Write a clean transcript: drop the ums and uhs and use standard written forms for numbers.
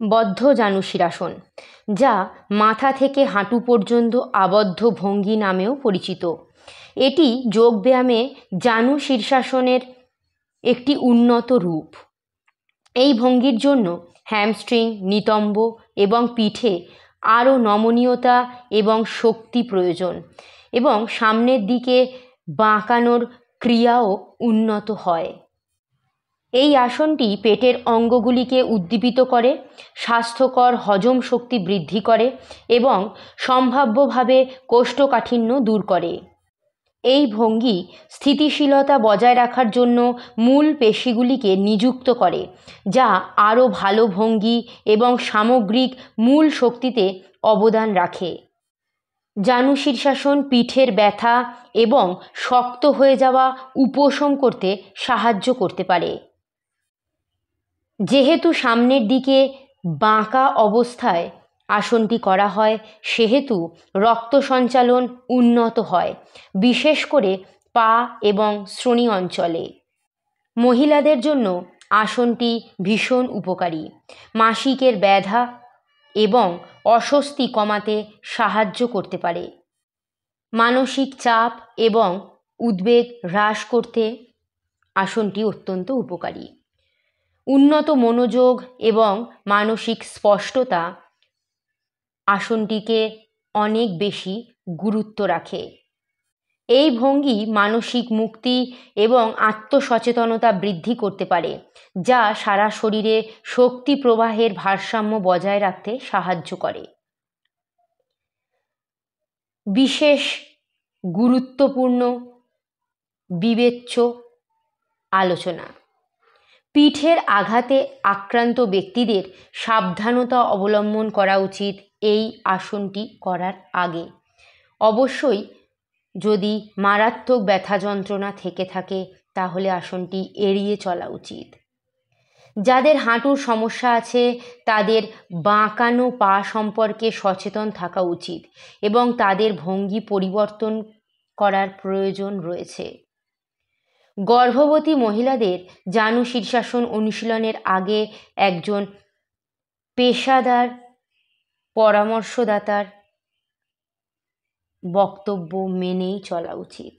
বদ্ধ জানুশীরাসন, যা মাথা থেকে হাঁটু পর্যন্ত আবদ্ধ ভঙ্গি নামেও পরিচিত। এটি যোগব্যায়ামে জানু শীর্ষাসনের একটি উন্নত রূপ। এই ভঙ্গির জন্য হ্যামস্ট্রিং, নিতম্ব এবং পিঠে আরও নমনীয়তা এবং শক্তি প্রয়োজন, এবং সামনের দিকে বাঁকানোর ক্রিয়াও উন্নত হয়। এই আসনটি পেটের অঙ্গগুলিকে উদ্দীপিত করে, স্বাস্থ্যকর হজম শক্তি বৃদ্ধি করে এবং সম্ভাব্যভাবে কোষ্ঠকাঠিন্য দূর করে। এই ভঙ্গি স্থিতিশীলতা বজায় রাখার জন্য মূল পেশিগুলিকে নিযুক্ত করে, যা আরও ভালো ভঙ্গি এবং সামগ্রিক মূল শক্তিতে অবদান রাখে। জানু শীর্ষাসন পিঠের ব্যথা এবং শক্ত হয়ে যাওয়া উপশম করতে সাহায্য করতে পারে। যেহেতু সামনের দিকে বাঁকা অবস্থায় আসনটি করা হয়, সেহেতু রক্ত সঞ্চালন উন্নত হয়, বিশেষ করে পা এবং শ্রোণী অঞ্চলে। মহিলাদের জন্য আসনটি ভীষণ উপকারী। মাসিকের ব্যথা এবং অস্বস্তি কমাতে সাহায্য করতে পারে। মানসিক চাপ এবং উদ্বেগ হ্রাস করতে আসনটি অত্যন্ত উপকারী। উন্নত মনোযোগ এবং মানসিক স্পষ্টতা আসনটিকে অনেক বেশি গুরুত্ব রাখে। এই ভঙ্গি মানসিক মুক্তি এবং আত্মসচেতনতা বৃদ্ধি করতে পারে, যা সারা শরীরে শক্তি প্রবাহের ভারসাম্য বজায় রাখতে সাহায্য করে। বিশেষ গুরুত্বপূর্ণ বিবেচ্য আলোচনা: পিঠের আঘাতে আক্রান্ত ব্যক্তিদের সাবধানতা অবলম্বন করা উচিত এই আসনটি করার আগে। অবশ্যই যদি মারাত্মক ব্যথা যন্ত্রণা থেকে থাকে তাহলে আসনটি এড়িয়ে চলা উচিত। যাদের হাঁটুর সমস্যা আছে তাদের বাঁকানো পা সম্পর্কে সচেতন থাকা উচিত এবং তাদের ভঙ্গি পরিবর্তন করার প্রয়োজন রয়েছে। গর্ভবতী মহিলাদের জানু শীর্ষাসন অনুশীলনের আগে একজন পেশাদার পরামর্শদাতার বক্তব্য মেনেই চলা উচিত।